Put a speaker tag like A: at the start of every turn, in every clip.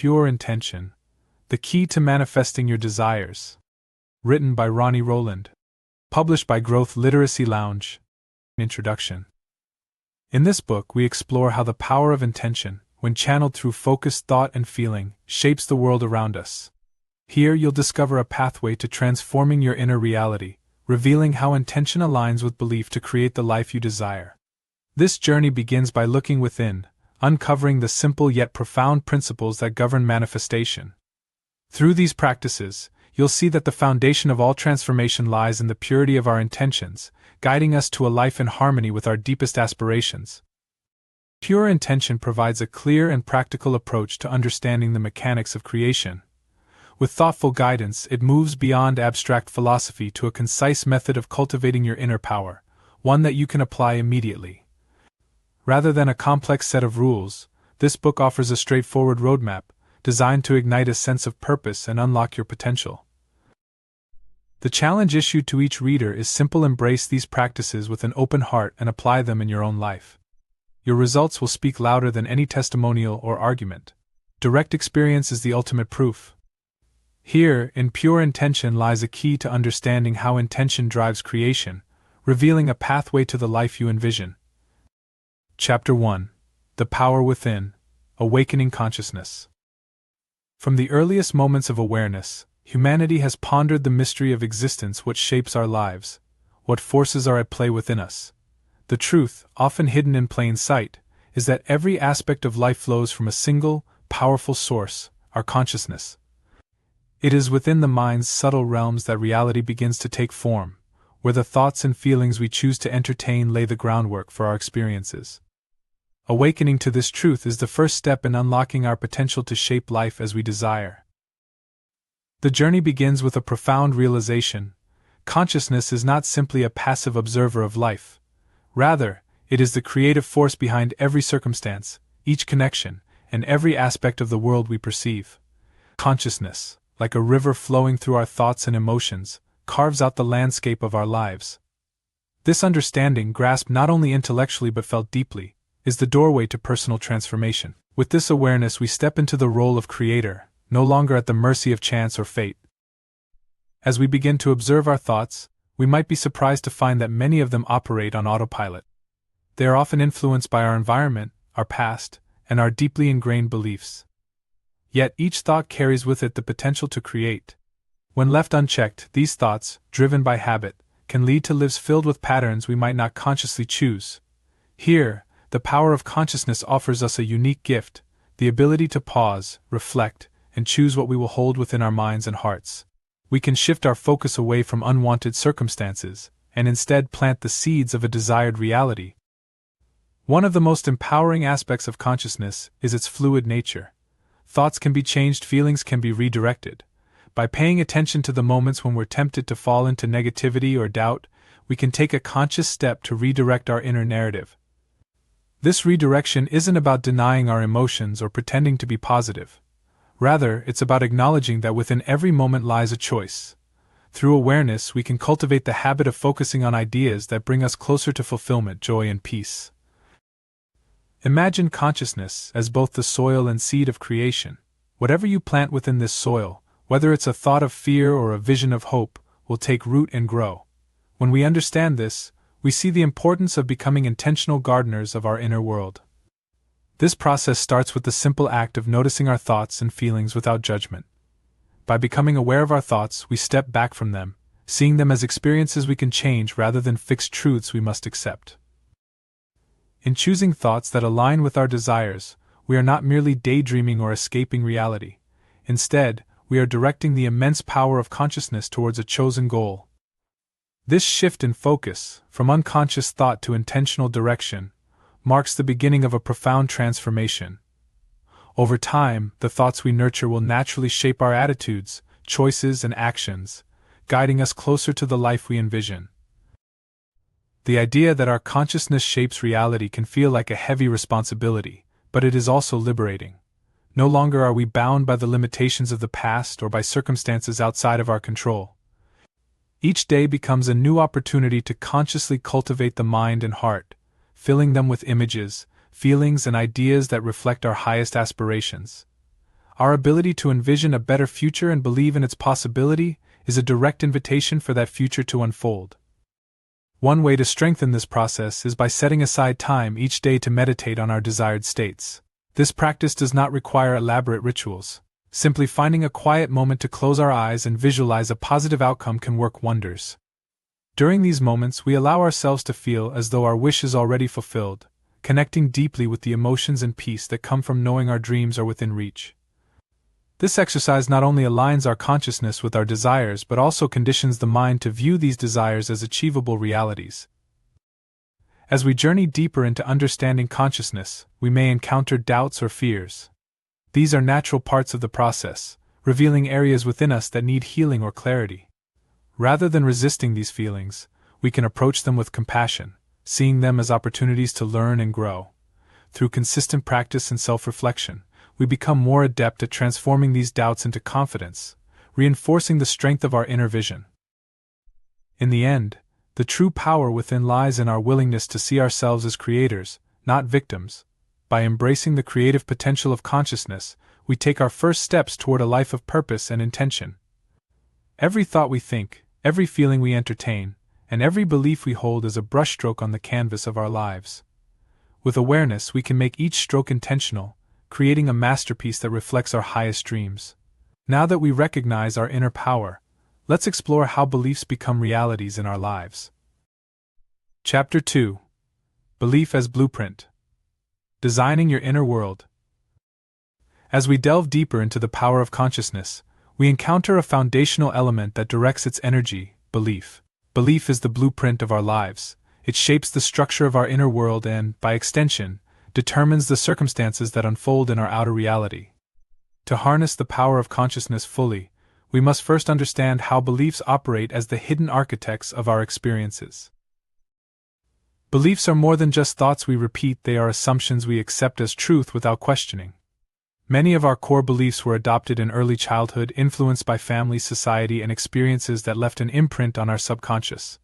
A: Pure Intention, The Key to Manifesting Your Desires. Written by Ronnie Rowland. Published by Growth Literacy Lounge. Introduction. In this book, we explore how the power of intention, when channeled through focused thought and feeling, shapes the world around us. Here you'll discover a pathway to transforming your inner reality, revealing how intention aligns with belief to create the life you desire. This journey begins by looking within, uncovering the simple yet profound principles that govern manifestation. Through these practices, you'll see that the foundation of all transformation lies in the purity of our intentions, guiding us to a life in harmony with our deepest aspirations. Pure intention provides a clear and practical approach to understanding the mechanics of creation. With thoughtful guidance, it moves beyond abstract philosophy to a concise method of cultivating your inner power, one that you can apply immediately. Rather than a complex set of rules, this book offers a straightforward roadmap, designed to ignite a sense of purpose and unlock your potential. The challenge issued to each reader is simple: embrace these practices with an open heart and apply them in your own life. Your results will speak louder than any testimonial or argument. Direct experience is the ultimate proof. Here, in Pure Intention, lies a key to understanding how intention drives creation, revealing a pathway to the life you envision. Chapter 1. The Power Within, Awakening Consciousness. From the earliest moments of awareness, humanity has pondered the mystery of existence: what shapes our lives, what forces are at play within us. The truth, often hidden in plain sight, is that every aspect of life flows from a single, powerful source, our consciousness. It is within the mind's subtle realms that reality begins to take form, where the thoughts and feelings we choose to entertain lay the groundwork for our experiences. Awakening to this truth is the first step in unlocking our potential to shape life as we desire. The journey begins with a profound realization: consciousness is not simply a passive observer of life. Rather, it is the creative force behind every circumstance, each connection, and every aspect of the world we perceive. Consciousness, like a river flowing through our thoughts and emotions, carves out the landscape of our lives. This understanding, grasped not only intellectually but felt deeply, is the doorway to personal transformation. With this awareness, we step into the role of creator, no longer at the mercy of chance or fate. As we begin to observe our thoughts, we might be surprised to find that many of them operate on autopilot. They are often influenced by our environment, our past, and our deeply ingrained beliefs. Yet each thought carries with it the potential to create. When left unchecked, these thoughts, driven by habit, can lead to lives filled with patterns we might not consciously choose. Here, the power of consciousness offers us a unique gift: the ability to pause, reflect, and choose what we will hold within our minds and hearts. We can shift our focus away from unwanted circumstances, and instead plant the seeds of a desired reality. One of the most empowering aspects of consciousness is its fluid nature. Thoughts can be changed, feelings can be redirected. By paying attention to the moments when we're tempted to fall into negativity or doubt, we can take a conscious step to redirect our inner narrative. This redirection isn't about denying our emotions or pretending to be positive. Rather, it's about acknowledging that within every moment lies a choice. Through awareness, we can cultivate the habit of focusing on ideas that bring us closer to fulfillment, joy, and peace. Imagine consciousness as both the soil and seed of creation. Whatever you plant within this soil, whether it's a thought of fear or a vision of hope, will take root and grow. When we understand this, we see the importance of becoming intentional gardeners of our inner world. This process starts with the simple act of noticing our thoughts and feelings without judgment. By becoming aware of our thoughts, we step back from them, seeing them as experiences we can change rather than fixed truths we must accept. In choosing thoughts that align with our desires, we are not merely daydreaming or escaping reality. Instead, we are directing the immense power of consciousness towards a chosen goal. This shift in focus, from unconscious thought to intentional direction, marks the beginning of a profound transformation. Over time, the thoughts we nurture will naturally shape our attitudes, choices, and actions, guiding us closer to the life we envision. The idea that our consciousness shapes reality can feel like a heavy responsibility, but it is also liberating. No longer are we bound by the limitations of the past or by circumstances outside of our control. Each day becomes a new opportunity to consciously cultivate the mind and heart, filling them with images, feelings, and ideas that reflect our highest aspirations. Our ability to envision a better future and believe in its possibility is a direct invitation for that future to unfold. One way to strengthen this process is by setting aside time each day to meditate on our desired states. This practice does not require elaborate rituals. Simply finding a quiet moment to close our eyes and visualize a positive outcome can work wonders. During these moments, we allow ourselves to feel as though our wish is already fulfilled, connecting deeply with the emotions and peace that come from knowing our dreams are within reach. This exercise not only aligns our consciousness with our desires but also conditions the mind to view these desires as achievable realities. As we journey deeper into understanding consciousness, we may encounter doubts or fears. These are natural parts of the process, revealing areas within us that need healing or clarity. Rather than resisting these feelings, we can approach them with compassion, seeing them as opportunities to learn and grow. Through consistent practice and self-reflection, we become more adept at transforming these doubts into confidence, reinforcing the strength of our inner vision. In the end, the true power within lies in our willingness to see ourselves as creators, not victims. By embracing the creative potential of consciousness, we take our first steps toward a life of purpose and intention. Every thought we think, every feeling we entertain, and every belief we hold is a brushstroke on the canvas of our lives. With awareness, we can make each stroke intentional, creating a masterpiece that reflects our highest dreams. Now that we recognize our inner power, let's explore how beliefs become realities in our lives. Chapter 2: Belief as Blueprint. Designing your inner world. As we delve deeper into the power of consciousness, we encounter a foundational element that directs its energy: belief. Belief is the blueprint of our lives. It shapes the structure of our inner world and, by extension, determines the circumstances that unfold in our outer reality. To harness the power of consciousness fully, we must first understand how beliefs operate as the hidden architects of our experiences. Beliefs are more than just thoughts we repeat, they are assumptions we accept as truth without questioning. Many of our core beliefs were adopted in early childhood, influenced by family, society, and experiences that left an imprint on our subconscious.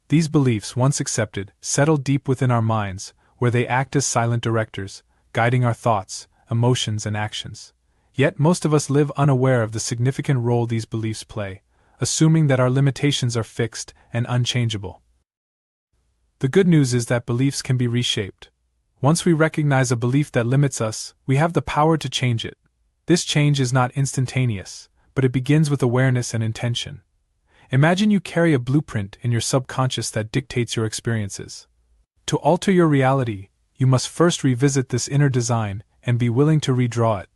A: These beliefs, once accepted, settle deep within our minds, where they act as silent directors, guiding our thoughts, emotions, and actions. Yet most of us live unaware of the significant role these beliefs play, assuming that our limitations are fixed and unchangeable. The good news is that beliefs can be reshaped. Once we recognize a belief that limits us, we have the power to change it. This change is not instantaneous, but it begins with awareness and intention. Imagine you carry a blueprint in your subconscious that dictates your experiences. To alter your reality, you must first revisit this inner design and be willing to redraw it.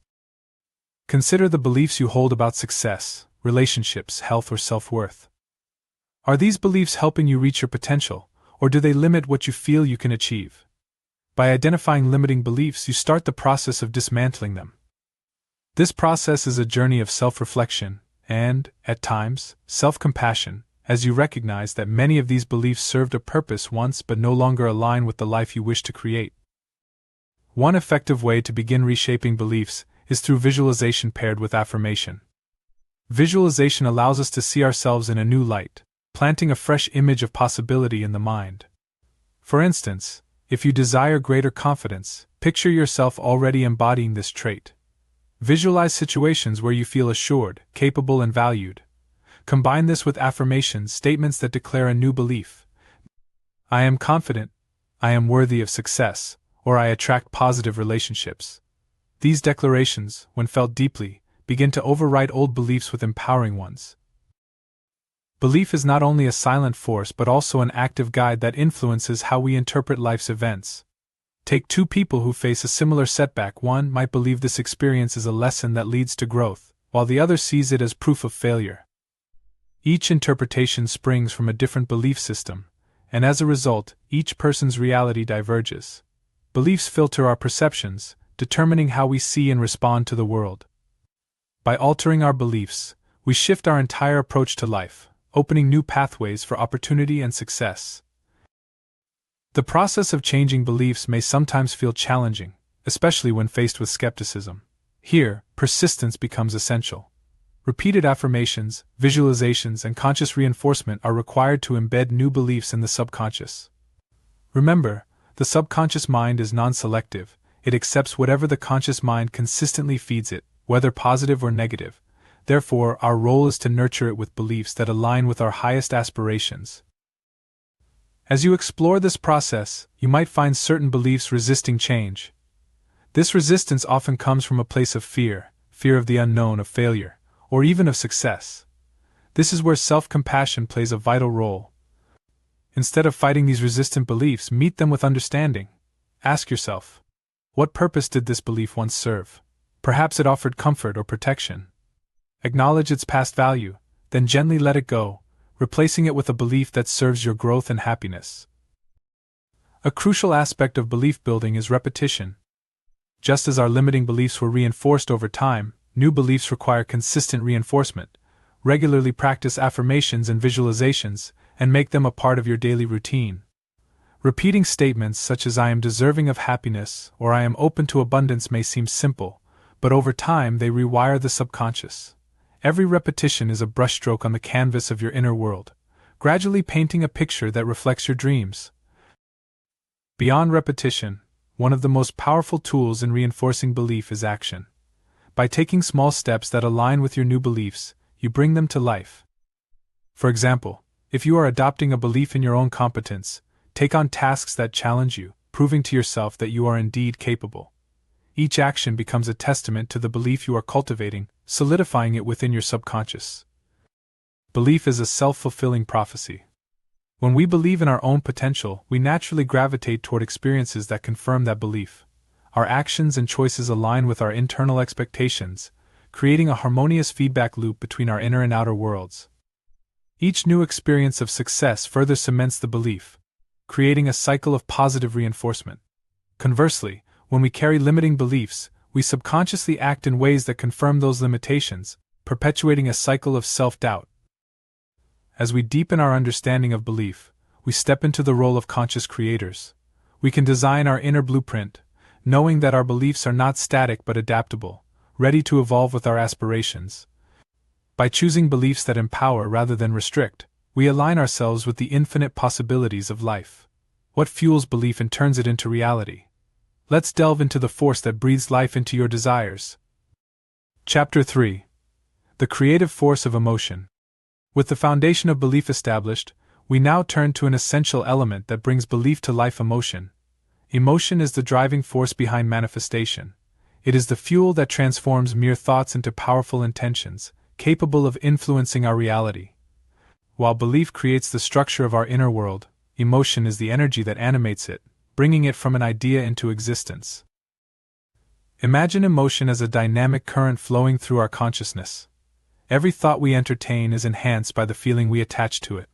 A: Consider the beliefs you hold about success, relationships, health, or self-worth. Are these beliefs helping you reach your potential, or do they limit what you feel you can achieve? By identifying limiting beliefs, you start the process of dismantling them. This process is a journey of self-reflection and, at times, self-compassion, as you recognize that many of these beliefs served a purpose once but no longer align with the life you wish to create. One effective way to begin reshaping beliefs is through visualization paired with affirmation. Visualization allows us to see ourselves in a new light, planting a fresh image of possibility in the mind. For instance, if you desire greater confidence, picture yourself already embodying this trait. Visualize situations where you feel assured, capable, and valued. Combine this with affirmations, statements that declare a new belief. I am confident, I am worthy of success, or I attract positive relationships. These declarations, when felt deeply, begin to override old beliefs with empowering ones. Belief is not only a silent force but also an active guide that influences how we interpret life's events. Take two people who face a similar setback. One might believe this experience is a lesson that leads to growth, while the other sees it as proof of failure. Each interpretation springs from a different belief system, and as a result, each person's reality diverges. Beliefs filter our perceptions, determining how we see and respond to the world. By altering our beliefs, we shift our entire approach to life, opening new pathways for opportunity and success. The process of changing beliefs may sometimes feel challenging, especially when faced with skepticism. Here, persistence becomes essential. Repeated affirmations, visualizations, and conscious reinforcement are required to embed new beliefs in the subconscious. Remember, the subconscious mind is non-selective. It accepts whatever the conscious mind consistently feeds it, whether positive or negative. Therefore, our role is to nurture it with beliefs that align with our highest aspirations. As you explore this process, you might find certain beliefs resisting change. This resistance often comes from a place of fear of the unknown, of failure, or even of success. This is where self-compassion plays a vital role. Instead of fighting these resistant beliefs, meet them with understanding. Ask yourself, what purpose did this belief once serve? Perhaps it offered comfort or protection. Acknowledge its past value, then gently let it go, replacing it with a belief that serves your growth and happiness. A crucial aspect of belief building is repetition. Just as our limiting beliefs were reinforced over time, new beliefs require consistent reinforcement. Regularly practice affirmations and visualizations, and make them a part of your daily routine. Repeating statements such as "I am deserving of happiness" or "I am open to abundance" may seem simple, but over time they rewire the subconscious. Every repetition is a brushstroke on the canvas of your inner world, gradually painting a picture that reflects your dreams. Beyond repetition, one of the most powerful tools in reinforcing belief is action. By taking small steps that align with your new beliefs, you bring them to life. For example, if you are adopting a belief in your own competence, take on tasks that challenge you, proving to yourself that you are indeed capable. Each action becomes a testament to the belief you are cultivating, solidifying it within your subconscious. Belief is a self-fulfilling prophecy. When we believe in our own potential, we naturally gravitate toward experiences that confirm that belief. Our actions and choices align with our internal expectations, creating a harmonious feedback loop between our inner and outer worlds. Each new experience of success further cements the belief, creating a cycle of positive reinforcement. Conversely, when we carry limiting beliefs, we subconsciously act in ways that confirm those limitations, perpetuating a cycle of self-doubt. As we deepen our understanding of belief, we step into the role of conscious creators. We can design our inner blueprint, knowing that our beliefs are not static but adaptable, ready to evolve with our aspirations. By choosing beliefs that empower rather than restrict, we align ourselves with the infinite possibilities of life. What fuels belief and turns it into reality? Let's delve into the force that breathes life into your desires. Chapter 3. The creative force of emotion. With the foundation of belief established, we now turn to an essential element that brings belief to life: emotion. Emotion is the driving force behind manifestation. It is the fuel that transforms mere thoughts into powerful intentions, capable of influencing our reality. While belief creates the structure of our inner world, emotion is the energy that animates it, bringing it from an idea into existence. Imagine emotion as a dynamic current flowing through our consciousness. Every thought we entertain is enhanced by the feeling we attach to it.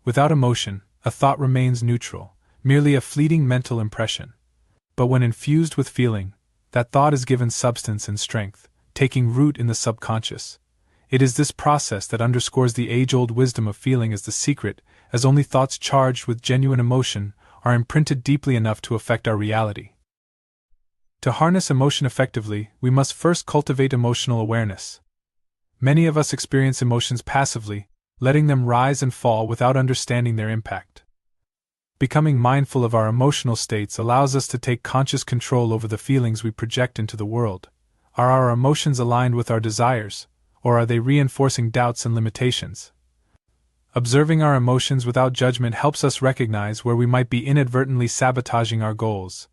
A: Without emotion, a thought remains neutral, merely a fleeting mental impression. But when infused with feeling, that thought is given substance and strength, taking root in the subconscious. It is this process that underscores the age-old wisdom of feeling as the secret, as only thoughts charged with genuine emotion are imprinted deeply enough to affect our reality. To harness emotion effectively, we must first cultivate emotional awareness. Many of us experience emotions passively, letting them rise and fall without understanding their impact. Becoming mindful of our emotional states allows us to take conscious control over the feelings we project into the world. Are our emotions aligned with our desires, or are they reinforcing doubts and limitations? Observing our emotions without judgment helps us recognize where we might be inadvertently sabotaging our goals.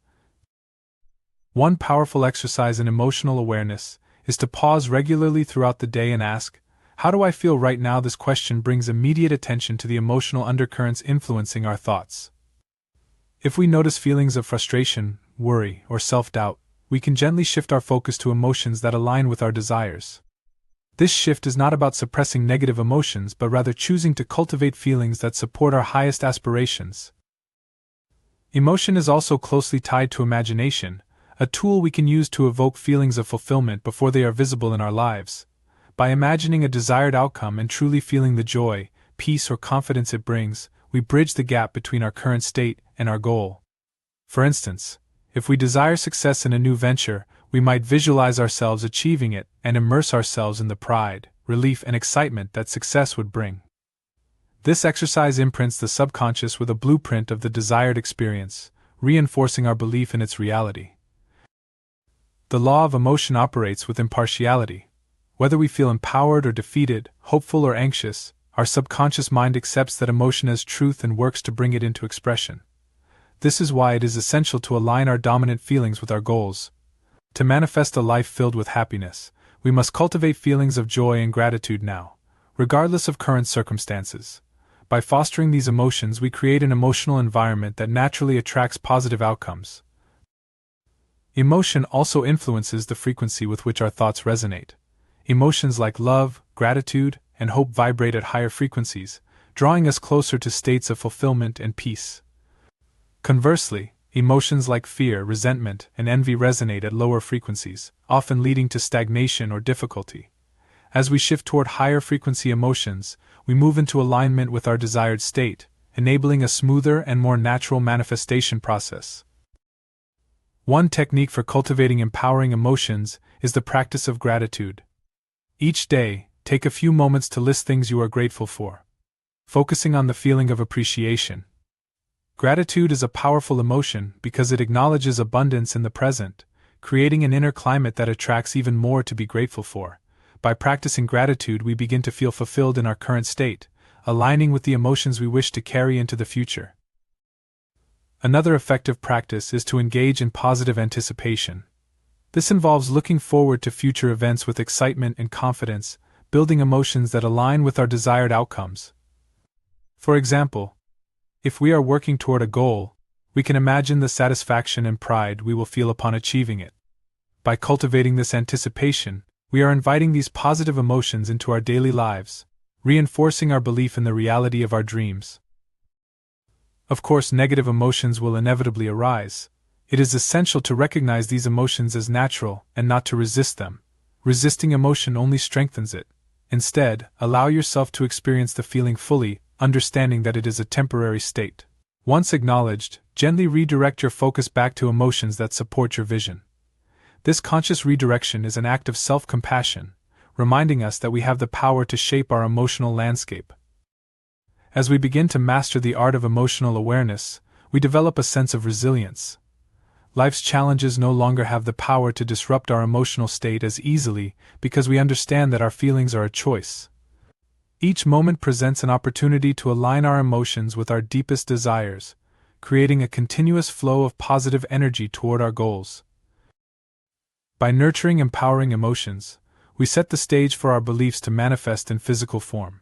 A: One powerful exercise in emotional awareness is to pause regularly throughout the day and ask, "How do I feel right now?" This question brings immediate attention to the emotional undercurrents influencing our thoughts. If we notice feelings of frustration, worry, or self-doubt, we can gently shift our focus to emotions that align with our desires. This shift is not about suppressing negative emotions but rather choosing to cultivate feelings that support our highest aspirations. Emotion is also closely tied to imagination, a tool we can use to evoke feelings of fulfillment before they are visible in our lives. By imagining a desired outcome and truly feeling the joy, peace, or confidence it brings, we bridge the gap between our current state and our goal. For instance, if we desire success in a new venture, we might visualize ourselves achieving it and immerse ourselves in the pride, relief, and excitement that success would bring. This exercise imprints the subconscious with a blueprint of the desired experience, reinforcing our belief in its reality. The law of emotion operates with impartiality. Whether we feel empowered or defeated, hopeful or anxious, our subconscious mind accepts that emotion as truth and works to bring it into expression. This is why it is essential to align our dominant feelings with our goals. To manifest a life filled with happiness, we must cultivate feelings of joy and gratitude now, regardless of current circumstances. By fostering these emotions, we create an emotional environment that naturally attracts positive outcomes. Emotion also influences the frequency with which our thoughts resonate. Emotions like love, gratitude, and hope vibrate at higher frequencies, drawing us closer to states of fulfillment and peace. Conversely, emotions like fear, resentment, and envy resonate at lower frequencies, often leading to stagnation or difficulty. As we shift toward higher frequency emotions, we move into alignment with our desired state, enabling a smoother and more natural manifestation process. One technique for cultivating empowering emotions is the practice of gratitude. Each day, take a few moments to list things you are grateful for, focusing on the feeling of appreciation. Gratitude is a powerful emotion because it acknowledges abundance in the present, creating an inner climate that attracts even more to be grateful for. By practicing gratitude, we begin to feel fulfilled in our current state, aligning with the emotions we wish to carry into the future. Another effective practice is to engage in positive anticipation. This involves looking forward to future events with excitement and confidence, building emotions that align with our desired outcomes. For example, if we are working toward a goal, we can imagine the satisfaction and pride we will feel upon achieving it. By cultivating this anticipation, we are inviting these positive emotions into our daily lives, reinforcing our belief in the reality of our dreams. Of course, negative emotions will inevitably arise. It is essential to recognize these emotions as natural and not to resist them. Resisting emotion only strengthens it. Instead, allow yourself to experience the feeling fully, understanding that it is a temporary state. Once acknowledged, gently redirect your focus back to emotions that support your vision. This conscious redirection is an act of self-compassion, reminding us that we have the power to shape our emotional landscape. As we begin to master the art of emotional awareness, we develop a sense of resilience. Life's challenges no longer have the power to disrupt our emotional state as easily because we understand that our feelings are a choice. Each moment presents an opportunity to align our emotions with our deepest desires, creating a continuous flow of positive energy toward our goals. By nurturing empowering emotions, we set the stage for our beliefs to manifest in physical form.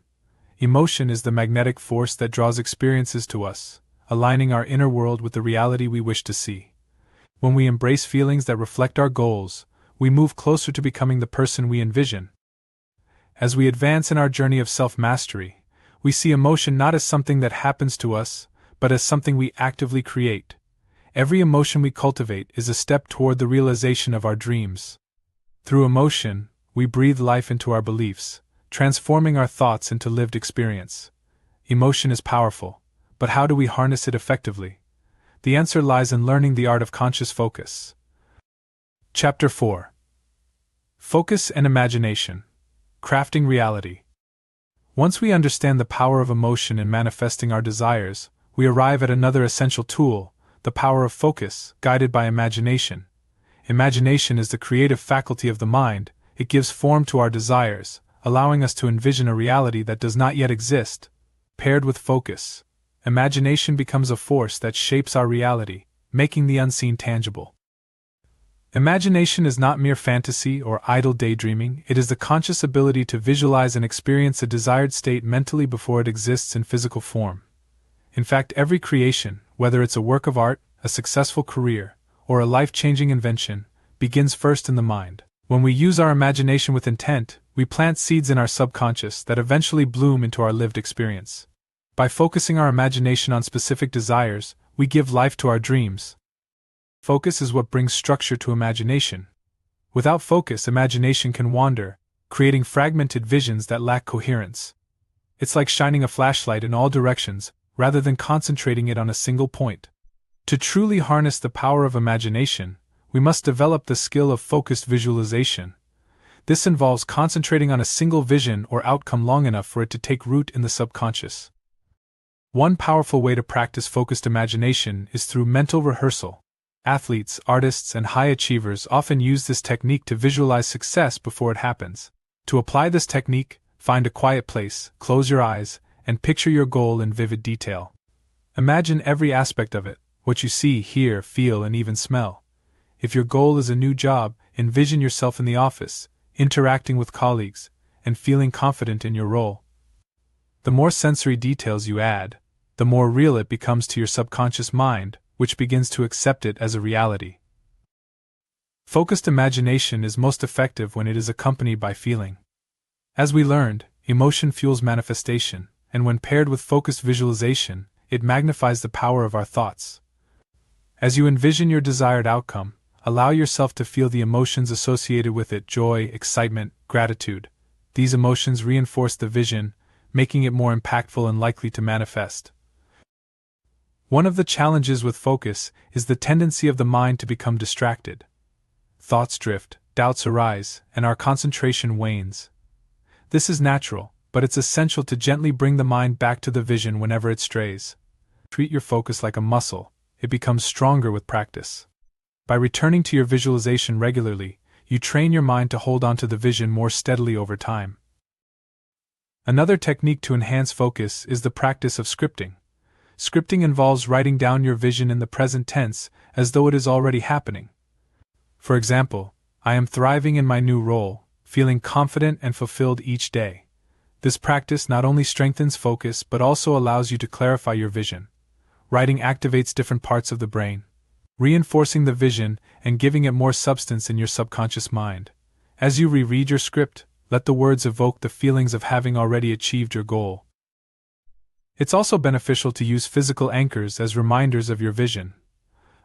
A: Emotion is the magnetic force that draws experiences to us, aligning our inner world with the reality we wish to see. When we embrace feelings that reflect our goals, we move closer to becoming the person we envision. As we advance in our journey of self-mastery, we see emotion not as something that happens to us, but as something we actively create. Every emotion we cultivate is a step toward the realization of our dreams. Through emotion, we breathe life into our beliefs, transforming our thoughts into lived experience. Emotion is powerful, but how do we harness it effectively? The answer lies in learning the art of conscious focus. Chapter 4. Focus and Imagination. Crafting Reality. Once we understand the power of emotion in manifesting our desires, we arrive at another essential tool, the power of focus, guided by imagination. Imagination is the creative faculty of the mind. It gives form to our desires, allowing us to envision a reality that does not yet exist. Paired with focus, imagination becomes a force that shapes our reality, making the unseen tangible. Imagination is not mere fantasy or idle daydreaming, it is the conscious ability to visualize and experience a desired state mentally before it exists in physical form. In fact, every creation, whether it's a work of art, a successful career, or a life-changing invention, begins first in the mind. When we use our imagination with intent, we plant seeds in our subconscious that eventually bloom into our lived experience. By focusing our imagination on specific desires, we give life to our dreams. Focus is what brings structure to imagination. Without focus, imagination can wander, creating fragmented visions that lack coherence. It's like shining a flashlight in all directions, rather than concentrating it on a single point. To truly harness the power of imagination, we must develop the skill of focused visualization. This involves concentrating on a single vision or outcome long enough for it to take root in the subconscious. One powerful way to practice focused imagination is through mental rehearsal. Athletes, artists, and high achievers often use this technique to visualize success before it happens. To apply this technique, find a quiet place, close your eyes, and picture your goal in vivid detail. Imagine every aspect of it, what you see, hear, feel, and even smell. If your goal is a new job, envision yourself in the office, interacting with colleagues, and feeling confident in your role. The more sensory details you add, the more real it becomes to your subconscious mind, which begins to accept it as a reality. Focused imagination is most effective when it is accompanied by feeling. As we learned, emotion fuels manifestation, and when paired with focused visualization, it magnifies the power of our thoughts. As you envision your desired outcome, allow yourself to feel the emotions associated with it: joy, excitement, gratitude. These emotions reinforce the vision, making it more impactful and likely to manifest. One of the challenges with focus is the tendency of the mind to become distracted. Thoughts drift, doubts arise, and our concentration wanes. This is natural, but it's essential to gently bring the mind back to the vision whenever it strays. Treat your focus like a muscle; it becomes stronger with practice. By returning to your visualization regularly, you train your mind to hold on to the vision more steadily over time. Another technique to enhance focus is the practice of scripting. Scripting involves writing down your vision in the present tense as though it is already happening. For example, I am thriving in my new role, feeling confident and fulfilled each day. This practice not only strengthens focus but also allows you to clarify your vision. Writing activates different parts of the brain, reinforcing the vision and giving it more substance in your subconscious mind. As you reread your script, let the words evoke the feelings of having already achieved your goal. It's also beneficial to use physical anchors as reminders of your vision.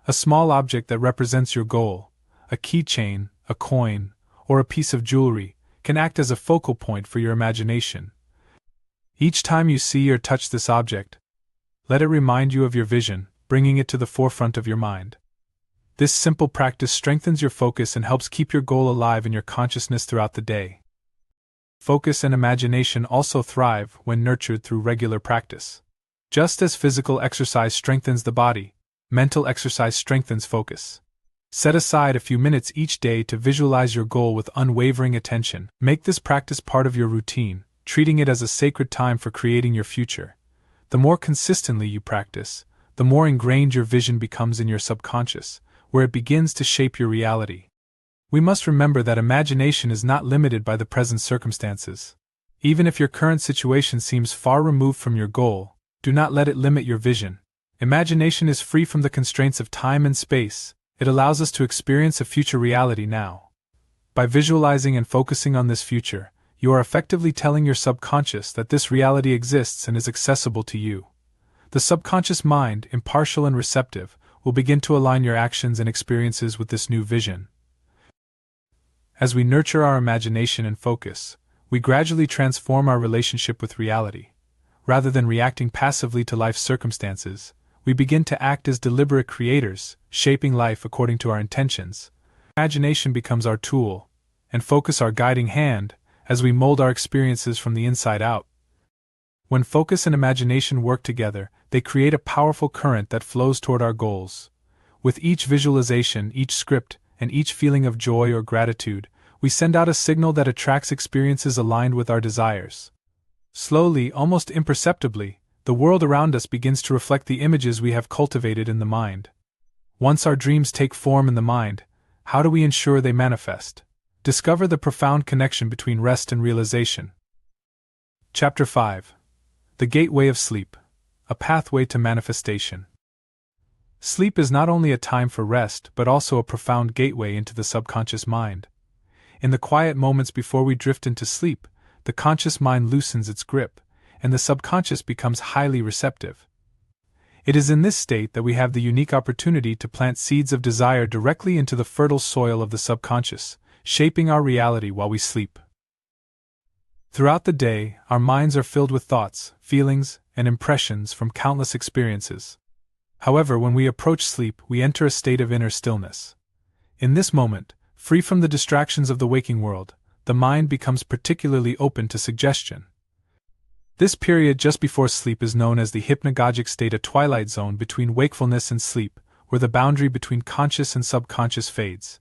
A: A small object that represents your goal, a keychain, a coin, or a piece of jewelry, can act as a focal point for your imagination. Each time you see or touch this object, let it remind you of your vision, bringing it to the forefront of your mind. This simple practice strengthens your focus and helps keep your goal alive in your consciousness throughout the day. Focus and imagination also thrive when nurtured through regular practice. Just as physical exercise strengthens the body, mental exercise strengthens focus. Set aside a few minutes each day to visualize your goal with unwavering attention. Make this practice part of your routine, treating it as a sacred time for creating your future. The more consistently you practice, the more ingrained your vision becomes in your subconscious, where it begins to shape your reality. We must remember that imagination is not limited by the present circumstances. Even if your current situation seems far removed from your goal, do not let it limit your vision. Imagination is free from the constraints of time and space. It allows us to experience a future reality now. By visualizing and focusing on this future, you are effectively telling your subconscious that this reality exists and is accessible to you. The subconscious mind, impartial and receptive, will begin to align your actions and experiences with this new vision. As we nurture our imagination and focus, we gradually transform our relationship with reality. Rather than reacting passively to life's circumstances, we begin to act as deliberate creators, shaping life according to our intentions. Imagination becomes our tool, and focus our guiding hand, as we mold our experiences from the inside out. When focus and imagination work together, they create a powerful current that flows toward our goals. With each visualization, each script, and each feeling of joy or gratitude, we send out a signal that attracts experiences aligned with our desires. Slowly, almost imperceptibly, the world around us begins to reflect the images we have cultivated in the mind. Once our dreams take form in the mind, how do we ensure they manifest? Discover the profound connection between rest and realization. Chapter 5. The Gateway of Sleep. A Pathway to Manifestation. Sleep is not only a time for rest but also a profound gateway into the subconscious mind. In the quiet moments before we drift into sleep, the conscious mind loosens its grip, and the subconscious becomes highly receptive. It is in this state that we have the unique opportunity to plant seeds of desire directly into the fertile soil of the subconscious, shaping our reality while we sleep. Throughout the day, our minds are filled with thoughts, feelings, and impressions from countless experiences. However, when we approach sleep, we enter a state of inner stillness. In this moment, free from the distractions of the waking world, the mind becomes particularly open to suggestion. This period just before sleep is known as the hypnagogic state, a twilight zone between wakefulness and sleep, where the boundary between conscious and subconscious fades.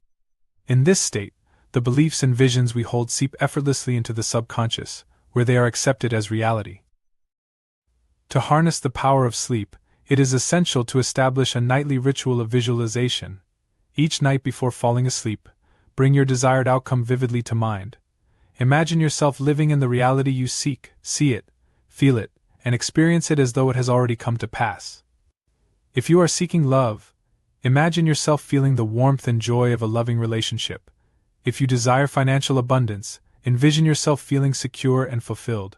A: In this state, the beliefs and visions we hold seep effortlessly into the subconscious, where they are accepted as reality. To harness the power of sleep, it is essential to establish a nightly ritual of visualization. Each night before falling asleep, bring your desired outcome vividly to mind. Imagine yourself living in the reality you seek, see it, feel it, and experience it as though it has already come to pass. If you are seeking love, imagine yourself feeling the warmth and joy of a loving relationship. If you desire financial abundance, envision yourself feeling secure and fulfilled.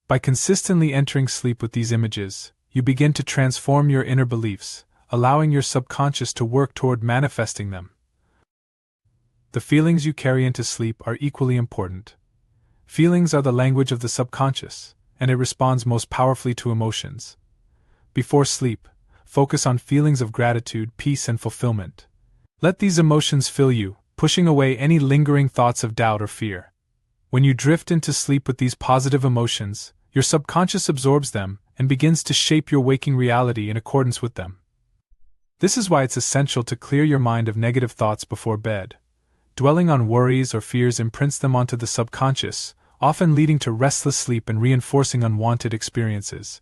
A: By consistently entering sleep with these images, you begin to transform your inner beliefs, allowing your subconscious to work toward manifesting them. The feelings you carry into sleep are equally important. Feelings are the language of the subconscious, and it responds most powerfully to emotions. Before sleep, focus on feelings of gratitude, peace, and fulfillment. Let these emotions fill you, pushing away any lingering thoughts of doubt or fear. When you drift into sleep with these positive emotions, your subconscious absorbs them and begins to shape your waking reality in accordance with them. This is why it's essential to clear your mind of negative thoughts before bed. Dwelling on worries or fears imprints them onto the subconscious, often leading to restless sleep and reinforcing unwanted experiences.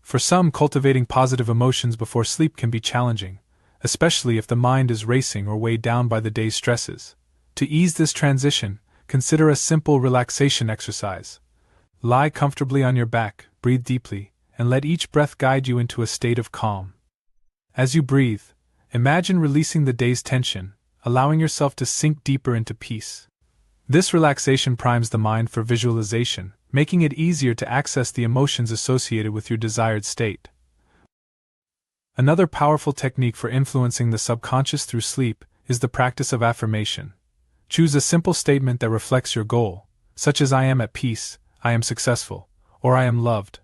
A: For some, cultivating positive emotions before sleep can be challenging, especially if the mind is racing or weighed down by the day's stresses. To ease this transition, consider a simple relaxation exercise. Lie comfortably on your back, breathe deeply, and let each breath guide you into a state of calm. As you breathe, imagine releasing the day's tension, allowing yourself to sink deeper into peace. This relaxation primes the mind for visualization, making it easier to access the emotions associated with your desired state. Another powerful technique for influencing the subconscious through sleep is the practice of affirmation. Choose a simple statement that reflects your goal, such as "I am at peace," "I am successful," or "I am loved."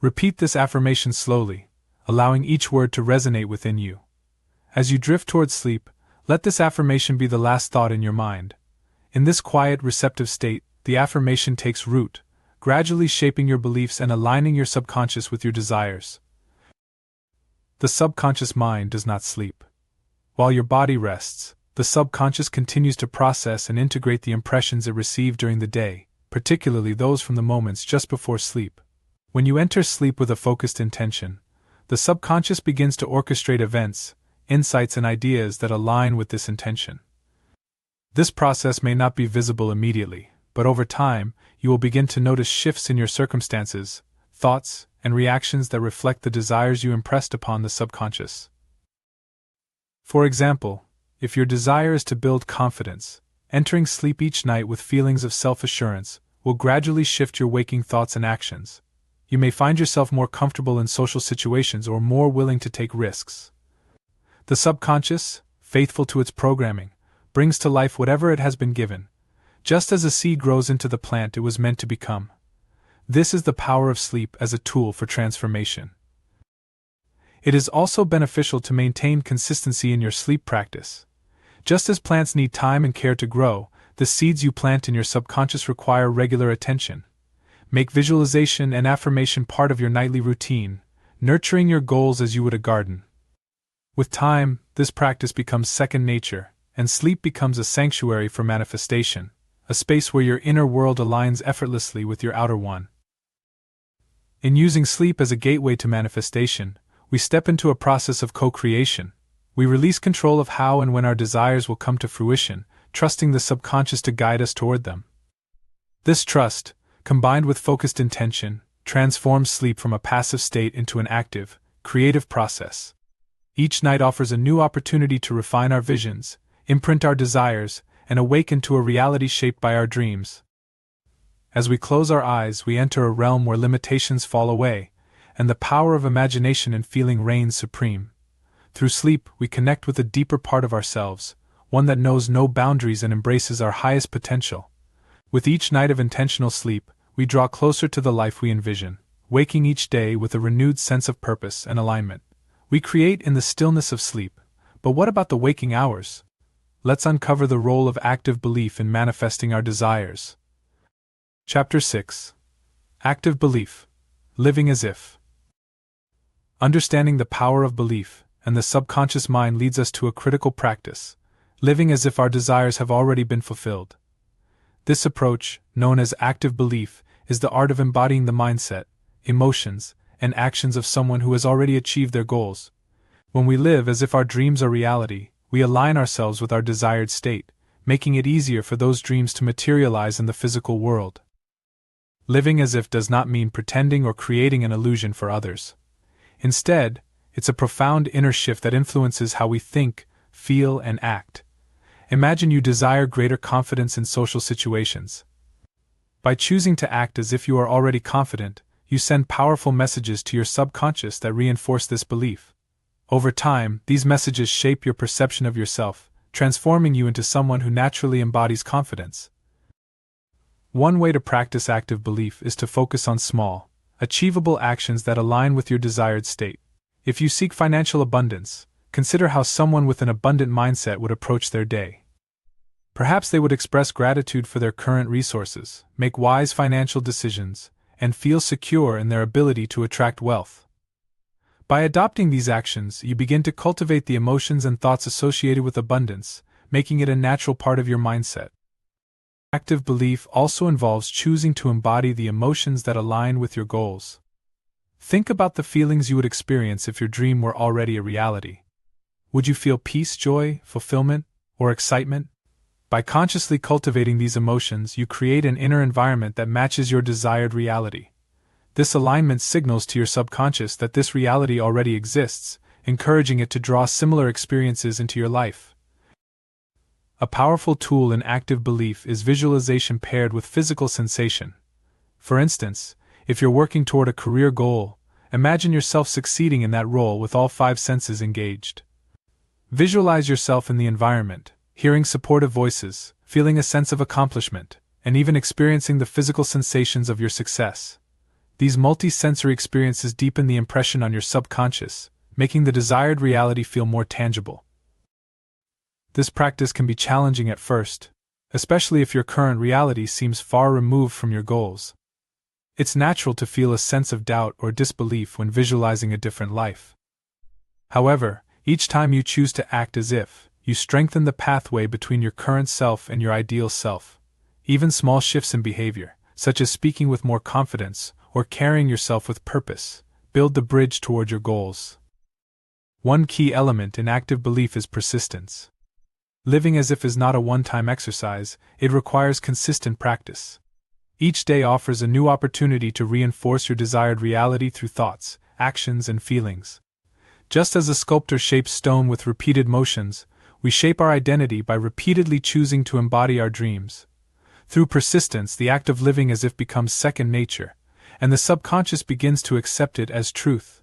A: Repeat this affirmation slowly, allowing each word to resonate within you. As you drift towards sleep, let this affirmation be the last thought in your mind. In this quiet, receptive state, the affirmation takes root, gradually shaping your beliefs and aligning your subconscious with your desires. The subconscious mind does not sleep. While your body rests, the subconscious continues to process and integrate the impressions it received during the day, particularly those from the moments just before sleep. When you enter sleep with a focused intention, the subconscious begins to orchestrate events, insights, and ideas that align with this intention. This process may not be visible immediately, but over time, you will begin to notice shifts in your circumstances, thoughts, and reactions that reflect the desires you impressed upon the subconscious. For example, if your desire is to build confidence, entering sleep each night with feelings of self-assurance will gradually shift your waking thoughts and actions. You may find yourself more comfortable in social situations or more willing to take risks. The subconscious, faithful to its programming, brings to life whatever it has been given, just as a seed grows into the plant it was meant to become. This is the power of sleep as a tool for transformation. It is also beneficial to maintain consistency in your sleep practice. Just as plants need time and care to grow, the seeds you plant in your subconscious require regular attention. Make visualization and affirmation part of your nightly routine, nurturing your goals as you would a garden. With time, this practice becomes second nature, and sleep becomes a sanctuary for manifestation, a space where your inner world aligns effortlessly with your outer one. In using sleep as a gateway to manifestation, we step into a process of co-creation. We release control of how and when our desires will come to fruition, trusting the subconscious to guide us toward them. This trust, combined with focused intention, transforms sleep from a passive state into an active, creative process. Each night offers a new opportunity to refine our visions, imprint our desires, and awaken to a reality shaped by our dreams. As we close our eyes, we enter a realm where limitations fall away, and the power of imagination and feeling reigns supreme. Through sleep, we connect with a deeper part of ourselves, one that knows no boundaries and embraces our highest potential. With each night of intentional sleep, we draw closer to the life we envision, waking each day with a renewed sense of purpose and alignment. We create in the stillness of sleep, but what about the waking hours? Let's uncover the role of active belief in manifesting our desires. Chapter 6. Active Belief. Living as if. Understanding the power of belief and the subconscious mind leads us to a critical practice: living as if our desires have already been fulfilled. This approach, known as active belief, is the art of embodying the mindset, emotions, and actions of someone who has already achieved their goals. When we live as if our dreams are reality, we align ourselves with our desired state, making it easier for those dreams to materialize in the physical world. Living as if does not mean pretending or creating an illusion for others. Instead, it's a profound inner shift that influences how we think, feel, and act. Imagine you desire greater confidence in social situations. By choosing to act as if you are already confident, you send powerful messages to your subconscious that reinforce this belief. Over time, these messages shape your perception of yourself, transforming you into someone who naturally embodies confidence. One way to practice active belief is to focus on small, achievable actions that align with your desired state. If you seek financial abundance, consider how someone with an abundant mindset would approach their day. Perhaps they would express gratitude for their current resources, make wise financial decisions, and feel secure in their ability to attract wealth. By adopting these actions, you begin to cultivate the emotions and thoughts associated with abundance, making it a natural part of your mindset. Active belief also involves choosing to embody the emotions that align with your goals. Think about the feelings you would experience if your dream were already a reality. Would you feel peace, joy, fulfillment, or excitement? By consciously cultivating these emotions, you create an inner environment that matches your desired reality. This alignment signals to your subconscious that this reality already exists, encouraging it to draw similar experiences into your life. A powerful tool in active belief is visualization paired with physical sensation. For instance, if you're working toward a career goal, imagine yourself succeeding in that role with all 5 senses engaged. Visualize yourself in the environment, hearing supportive voices, feeling a sense of accomplishment, and even experiencing the physical sensations of your success. These multi-sensory experiences deepen the impression on your subconscious, making the desired reality feel more tangible. This practice can be challenging at first, especially if your current reality seems far removed from your goals. It's natural to feel a sense of doubt or disbelief when visualizing a different life. However, each time you choose to act as if, you strengthen the pathway between your current self and your ideal self. Even small shifts in behavior, such as speaking with more confidence or carrying yourself with purpose, build the bridge toward your goals. One key element in active belief is persistence. Living as if is not a one-time exercise, it requires consistent practice. Each day offers a new opportunity to reinforce your desired reality through thoughts, actions, and feelings. Just as a sculptor shapes stone with repeated motions, we shape our identity by repeatedly choosing to embody our dreams. Through persistence, the act of living as if becomes second nature, and the subconscious begins to accept it as truth.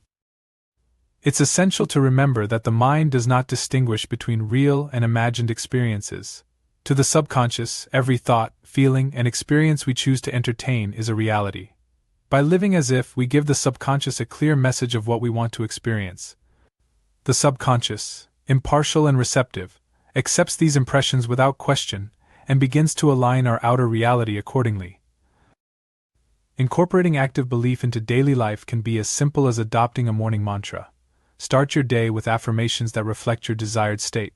A: It's essential to remember that the mind does not distinguish between real and imagined experiences. To the subconscious, every thought, feeling, and experience we choose to entertain is a reality. By living as if, we give the subconscious a clear message of what we want to experience. The subconscious, impartial and receptive, accepts these impressions without question and begins to align our outer reality accordingly. Incorporating active belief into daily life can be as simple as adopting a morning mantra. Start your day with affirmations that reflect your desired state.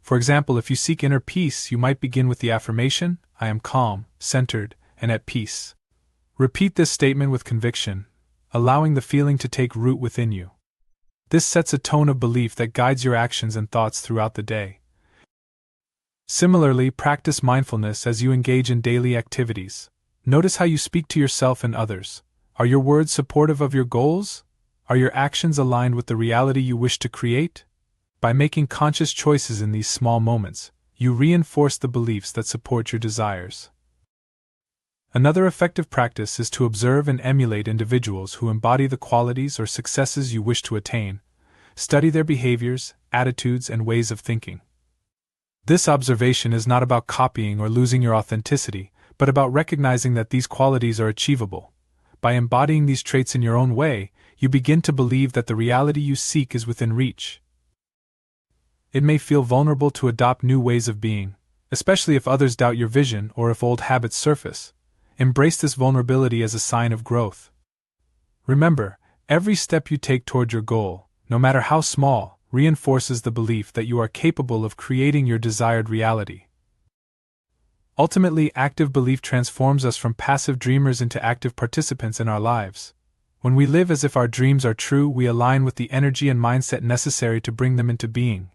A: For example, if you seek inner peace, you might begin with the affirmation, "I am calm, centered, and at peace." Repeat this statement with conviction, allowing the feeling to take root within you. This sets a tone of belief that guides your actions and thoughts throughout the day. Similarly, practice mindfulness as you engage in daily activities. Notice how you speak to yourself and others. Are your words supportive of your goals? Are your actions aligned with the reality you wish to create? By making conscious choices in these small moments, you reinforce the beliefs that support your desires. Another effective practice is to observe and emulate individuals who embody the qualities or successes you wish to attain. Study their behaviors, attitudes, and ways of thinking. This observation is not about copying or losing your authenticity, but about recognizing that these qualities are achievable. By embodying these traits in your own way, you begin to believe that the reality you seek is within reach. It may feel vulnerable to adopt new ways of being, especially if others doubt your vision or if old habits surface. Embrace this vulnerability as a sign of growth. Remember, Every step you take toward your goal, no matter how small, reinforces the belief that you are capable of creating your desired reality. Ultimately, active belief transforms us from passive dreamers into active participants in our lives. When we live as if our dreams are true, we align with the energy and mindset necessary to bring them into being.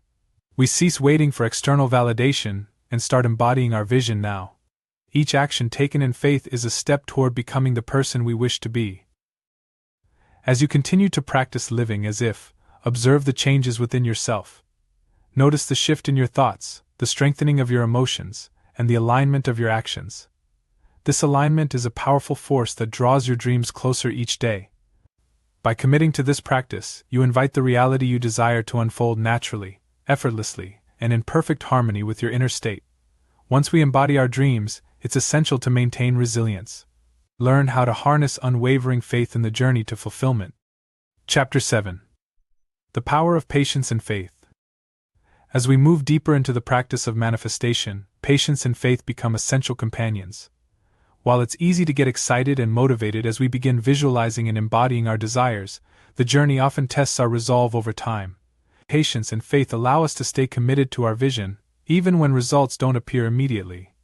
A: We cease waiting for external validation and start embodying our vision now. Each action taken in faith is a step toward becoming the person we wish to be. As you continue to practice living as if, observe the changes within yourself. Notice the shift in your thoughts, the strengthening of your emotions, and the alignment of your actions. This alignment is a powerful force that draws your dreams closer each day. By committing to this practice, you invite the reality you desire to unfold naturally, effortlessly, and in perfect harmony with your inner state. Once we embody our dreams, it's essential to maintain resilience. Learn how to harness unwavering faith in the journey to fulfillment. Chapter 7. The Power of Patience and Faith. As we move deeper into the practice of manifestation, patience and faith become essential companions. While it's easy to get excited and motivated as we begin visualizing and embodying our desires, the journey often tests our resolve over time. Patience and faith allow us to stay committed to our vision, even when results don't appear immediately.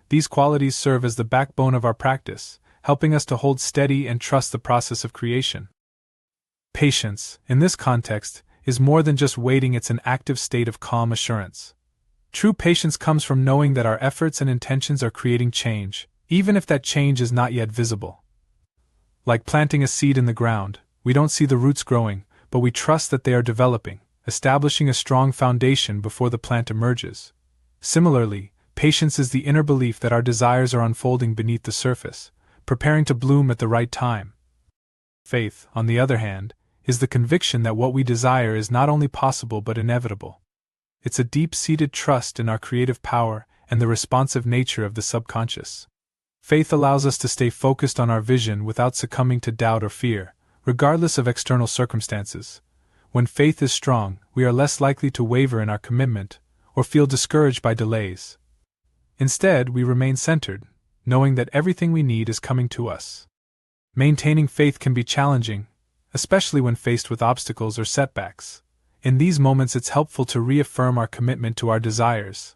A: These qualities serve as the backbone of our practice, helping us to hold steady and trust the process of creation. Patience, in this context, is more than just waiting, it's an active state of calm assurance. True patience comes from knowing that our efforts and intentions are creating change, even if that change is not yet visible. Like planting a seed in the ground, we don't see the roots growing, but we trust that they are developing, establishing a strong foundation before the plant emerges. Similarly, patience is the inner belief that our desires are unfolding beneath the surface, preparing to bloom at the right time. Faith, on the other hand, is the conviction that what we desire is not only possible but inevitable. It's a deep-seated trust in our creative power and the responsive nature of the subconscious. Faith allows us to stay focused on our vision without succumbing to doubt or fear, regardless of external circumstances. When faith is strong, we are less likely to waver in our commitment or feel discouraged by delays. Instead, we remain centered, knowing that everything we need is coming to us. Maintaining faith can be challenging, especially when faced with obstacles or setbacks. In these moments, it's helpful to reaffirm our commitment to our desires.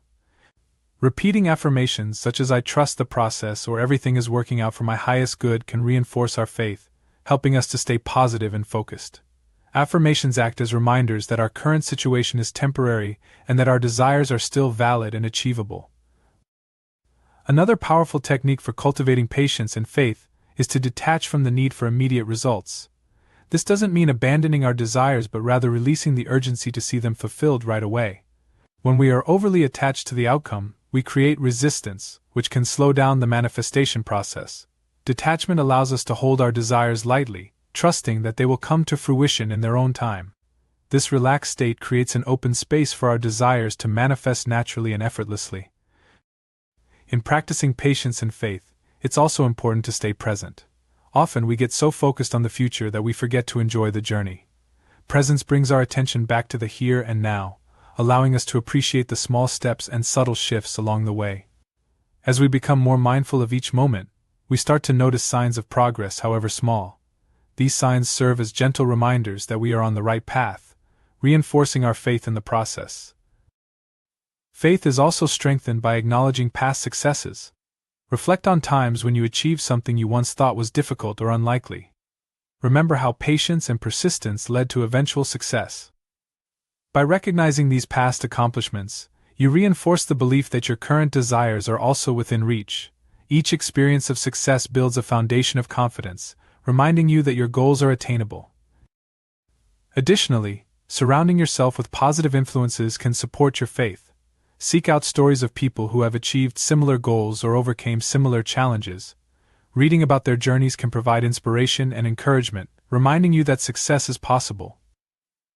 A: Repeating affirmations such as "I trust the process" or "everything is working out for my highest good" can reinforce our faith, helping us to stay positive and focused. Affirmations act as reminders that our current situation is temporary and that our desires are still valid and achievable. Another powerful technique for cultivating patience and faith is to detach from the need for immediate results. This doesn't mean abandoning our desires but rather releasing the urgency to see them fulfilled right away. When we are overly attached to the outcome, we create resistance, which can slow down the manifestation process. Detachment allows us to hold our desires lightly, trusting that they will come to fruition in their own time. This relaxed state creates an open space for our desires to manifest naturally and effortlessly. In practicing patience and faith, it's also important to stay present. Often we get so focused on the future that we forget to enjoy the journey. Presence brings our attention back to the here and now, allowing us to appreciate the small steps and subtle shifts along the way. As we become more mindful of each moment, we start to notice signs of progress, however small. These signs serve as gentle reminders that we are on the right path, reinforcing our faith in the process. Faith is also strengthened by acknowledging past successes. Reflect on times when you achieved something you once thought was difficult or unlikely. Remember how patience and persistence led to eventual success. By recognizing these past accomplishments, you reinforce the belief that your current desires are also within reach. Each experience of success builds a foundation of confidence, reminding you that your goals are attainable. Additionally, surrounding yourself with positive influences can support your faith. Seek out stories of people who have achieved similar goals or overcame similar challenges. Reading about their journeys can provide inspiration and encouragement, reminding you that success is possible.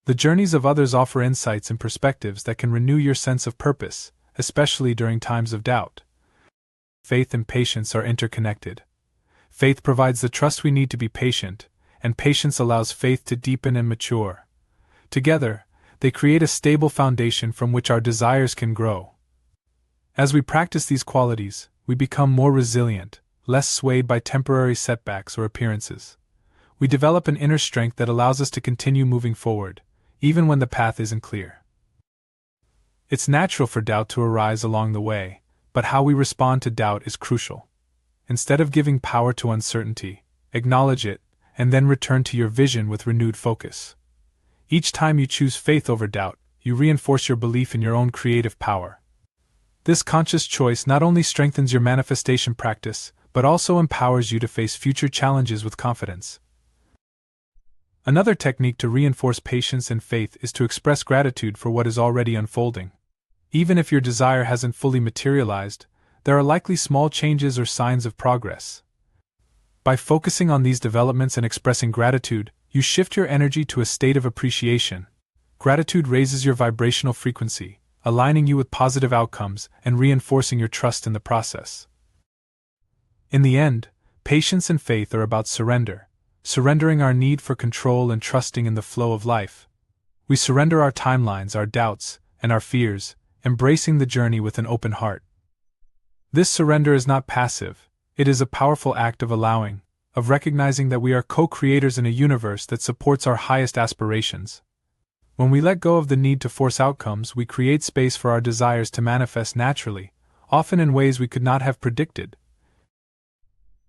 A: The journeys of others offer insights and perspectives that can renew your sense of purpose, especially during times of doubt. Faith and patience are interconnected. Faith provides the trust we need to be patient, and patience allows faith to deepen and mature. Together, they create a stable foundation from which our desires can grow. As we practice these qualities, we become more resilient, less swayed by temporary setbacks or appearances. we develop an inner strength that allows us to continue moving forward, even when the path isn't clear. It's natural for doubt to arise along the way, but how we respond to doubt is crucial. Instead of giving power to uncertainty, acknowledge it, and then return to your vision with renewed focus. Each time you choose faith over doubt, you reinforce your belief in your own creative power. This conscious choice not only strengthens your manifestation practice, but also empowers you to face future challenges with confidence. Another technique to reinforce patience and faith is to express gratitude for what is already unfolding. Even if your desire hasn't fully materialized, there are likely small changes or signs of progress. By focusing on these developments and expressing gratitude, you shift your energy to a state of appreciation. Gratitude raises your vibrational frequency, aligning you with positive outcomes and reinforcing your trust in the process. In the end, patience and faith are about surrender, surrendering our need for control and trusting in the flow of life. We surrender our timelines, our doubts, and our fears, embracing the journey with an open heart. This surrender is not passive, it is a powerful act of allowing, of recognizing that we are co-creators in a universe that supports our highest aspirations. When we let go of the need to force outcomes, we create space for our desires to manifest naturally, often in ways we could not have predicted.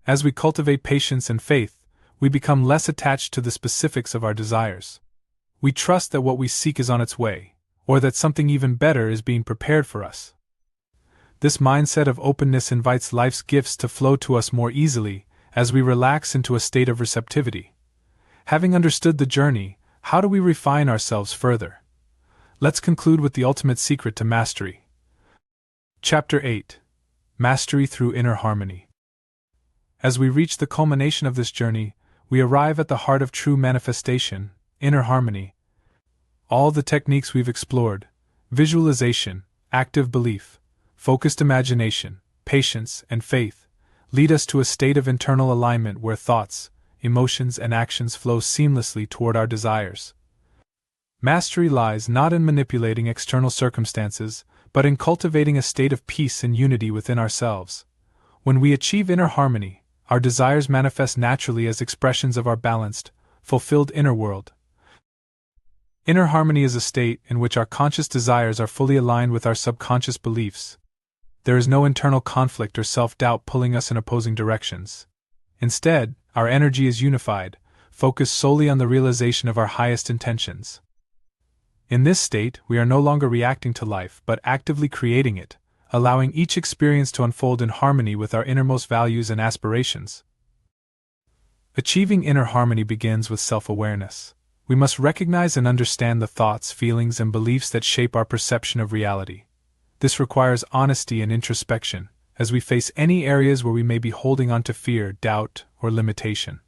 A: As we cultivate patience and faith, we become less attached to the specifics of our desires. We trust that what we seek is on its way, or that something even better is being prepared for us. This mindset of openness invites life's gifts to flow to us more easily as we relax into a state of receptivity. Having understood the journey, how do we refine ourselves further? Let's conclude with the ultimate secret to mastery. Chapter 8: Mastery through Inner Harmony. As we reach the culmination of this journey, we arrive at the heart of true manifestation, inner harmony. All the techniques we've explored, visualization, active belief, focused imagination, patience, and faith, lead us to a state of internal alignment where thoughts, emotions, and actions flow seamlessly toward our desires. Mastery lies not in manipulating external circumstances, but in cultivating a state of peace and unity within ourselves. When we achieve inner harmony, our desires manifest naturally as expressions of our balanced, fulfilled inner world. Inner harmony is a state in which our conscious desires are fully aligned with our subconscious beliefs. There is no internal conflict or self-doubt pulling us in opposing directions. Instead, our energy is unified, focused solely on the realization of our highest intentions. In this state, we are no longer reacting to life but actively creating it, allowing each experience to unfold in harmony with our innermost values and aspirations. Achieving inner harmony begins with self-awareness. We must recognize and understand the thoughts, feelings, and beliefs that shape our perception of reality. This requires honesty and introspection, as we face any areas where we may be holding on to fear, doubt, or limitation.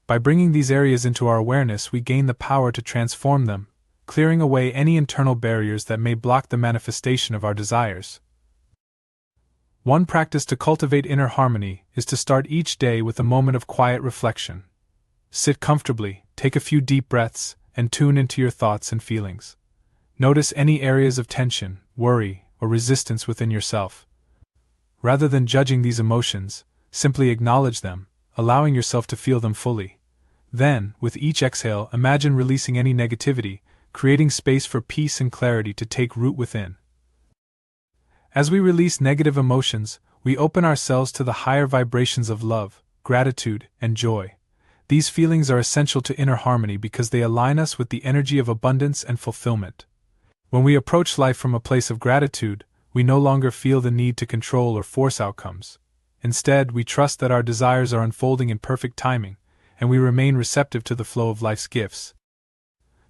A: By bringing these areas into our awareness, we gain the power to transform them, clearing away any internal barriers that may block the manifestation of our desires. One practice to cultivate inner harmony is to start each day with a moment of quiet reflection. Sit comfortably, take a few deep breaths, and tune into your thoughts and feelings. Notice any areas of tension, worry, or resistance within yourself. Rather than judging these emotions, simply acknowledge them, allowing yourself to feel them fully. Then, with each exhale, imagine releasing any negativity, creating space for peace and clarity to take root within. As we release negative emotions, we open ourselves to the higher vibrations of love, gratitude, and joy. These feelings are essential to inner harmony because they align us with the energy of abundance and fulfillment. When we approach life from a place of gratitude, we no longer feel the need to control or force outcomes. Instead, we trust that our desires are unfolding in perfect timing, and we remain receptive to the flow of life's gifts.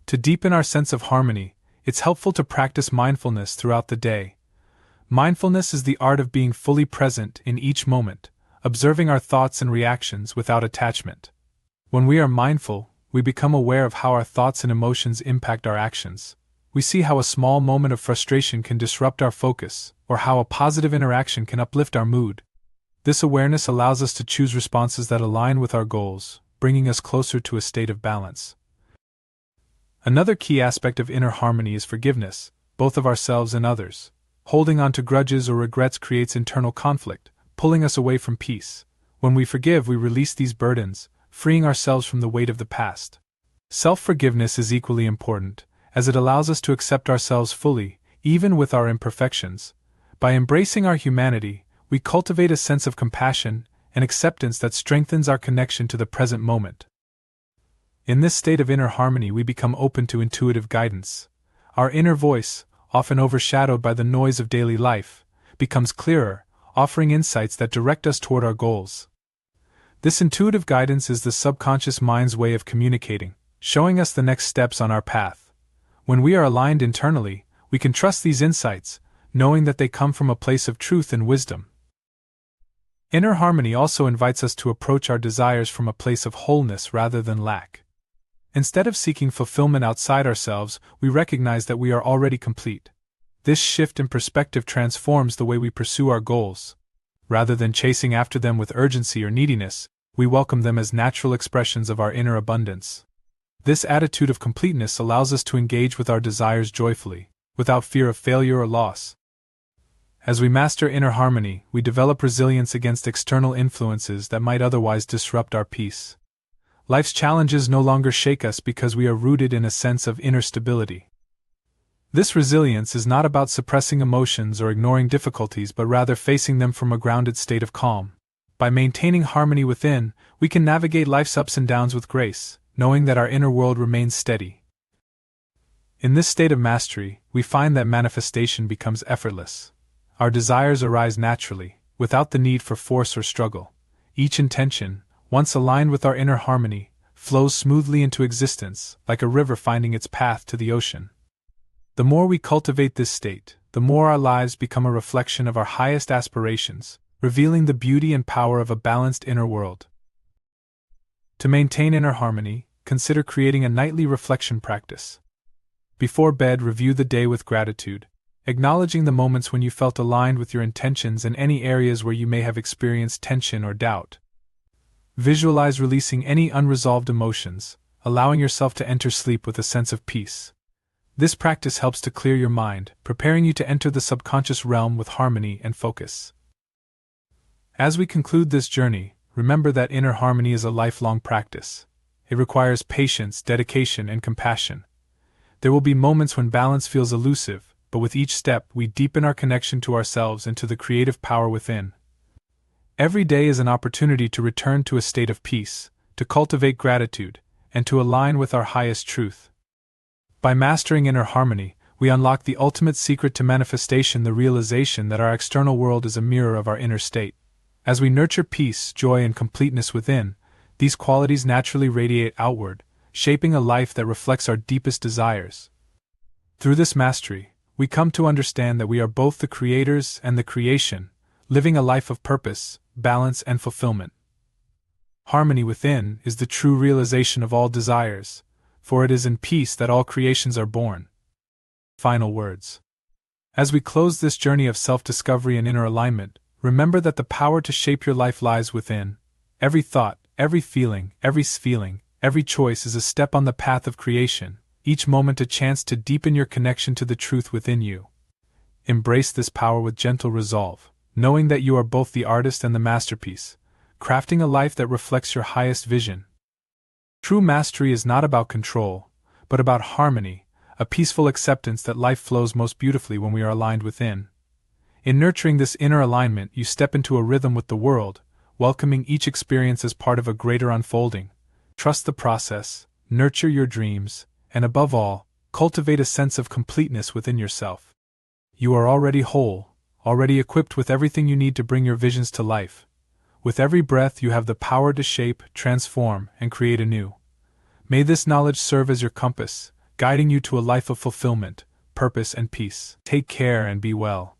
A: To deepen our sense of harmony, it's helpful to practice mindfulness throughout the day. Mindfulness is the art of being fully present in each moment, observing our thoughts and reactions without attachment. When we are mindful, we become aware of how our thoughts and emotions impact our actions. We see how a small moment of frustration can disrupt our focus, or how a positive interaction can uplift our mood. This awareness allows us to choose responses that align with our goals, bringing us closer to a state of balance. Another key aspect of inner harmony is forgiveness, both of ourselves and others. Holding on to grudges or regrets creates internal conflict, pulling us away from peace. When we forgive, we release these burdens, freeing ourselves from the weight of the past. Self-forgiveness is equally important, as it allows us to accept ourselves fully, even with our imperfections. By embracing our humanity, we cultivate a sense of compassion and acceptance that strengthens our connection to the present moment. In this state of inner harmony, we become open to intuitive guidance. Our inner voice, often overshadowed by the noise of daily life, becomes clearer, offering insights that direct us toward our goals. This intuitive guidance is the subconscious mind's way of communicating, showing us the next steps on our path. When we are aligned internally, we can trust these insights, knowing that they come from a place of truth and wisdom. Inner harmony also invites us to approach our desires from a place of wholeness rather than lack. Instead of seeking fulfillment outside ourselves, we recognize that we are already complete. This shift in perspective transforms the way we pursue our goals. Rather than chasing after them with urgency or neediness, we welcome them as natural expressions of our inner abundance. This attitude of completeness allows us to engage with our desires joyfully, without fear of failure or loss. As we master inner harmony, we develop resilience against external influences that might otherwise disrupt our peace. Life's challenges no longer shake us because we are rooted in a sense of inner stability. This resilience is not about suppressing emotions or ignoring difficulties, but rather facing them from a grounded state of calm. By maintaining harmony within, we can navigate life's ups and downs with grace, knowing that our inner world remains steady. In this state of mastery, we find that manifestation becomes effortless. Our desires arise naturally, without the need for force or struggle. Each intention, once aligned with our inner harmony, flows smoothly into existence, like a river finding its path to the ocean. The more we cultivate this state, the more our lives become a reflection of our highest aspirations, revealing the beauty and power of a balanced inner world. To maintain inner harmony, consider creating a nightly reflection practice. Before bed, review the day with gratitude, acknowledging the moments when you felt aligned with your intentions and any areas where you may have experienced tension or doubt. Visualize releasing any unresolved emotions, allowing yourself to enter sleep with a sense of peace. This practice helps to clear your mind, preparing you to enter the subconscious realm with harmony and focus. As we conclude this journey, remember that inner harmony is a lifelong practice. It requires patience, dedication, and compassion. There will be moments when balance feels elusive, but with each step we deepen our connection to ourselves and to the creative power within. Every day is an opportunity to return to a state of peace, to cultivate gratitude, and to align with our highest truth. By mastering inner harmony, we unlock the ultimate secret to manifestation, the realization that our external world is a mirror of our inner state. As we nurture peace, joy, and completeness within, these qualities naturally radiate outward, shaping a life that reflects our deepest desires. Through this mastery, we come to understand that we are both the creators and the creation, living a life of purpose, balance, and fulfillment. Harmony within is the true realization of all desires, for it is in peace that all creations are born. Final words. As we close this journey of self-discovery and inner alignment, remember that the power to shape your life lies within. Every thought, every feeling, every choice is a step on the path of creation, each moment a chance to deepen your connection to the truth within you. Embrace this power with gentle resolve, knowing that you are both the artist and the masterpiece, crafting a life that reflects your highest vision. True mastery is not about control, but about harmony, a peaceful acceptance that life flows most beautifully when we are aligned within. In nurturing this inner alignment, you step into a rhythm with the world, welcoming each experience as part of a greater unfolding. Trust the process, nurture your dreams, and above all, cultivate a sense of completeness within yourself. You are already whole, already equipped with everything you need to bring your visions to life. With every breath, you have the power to shape, transform, and create anew. May this knowledge serve as your compass, guiding you to a life of fulfillment, purpose, and peace. Take care and be well.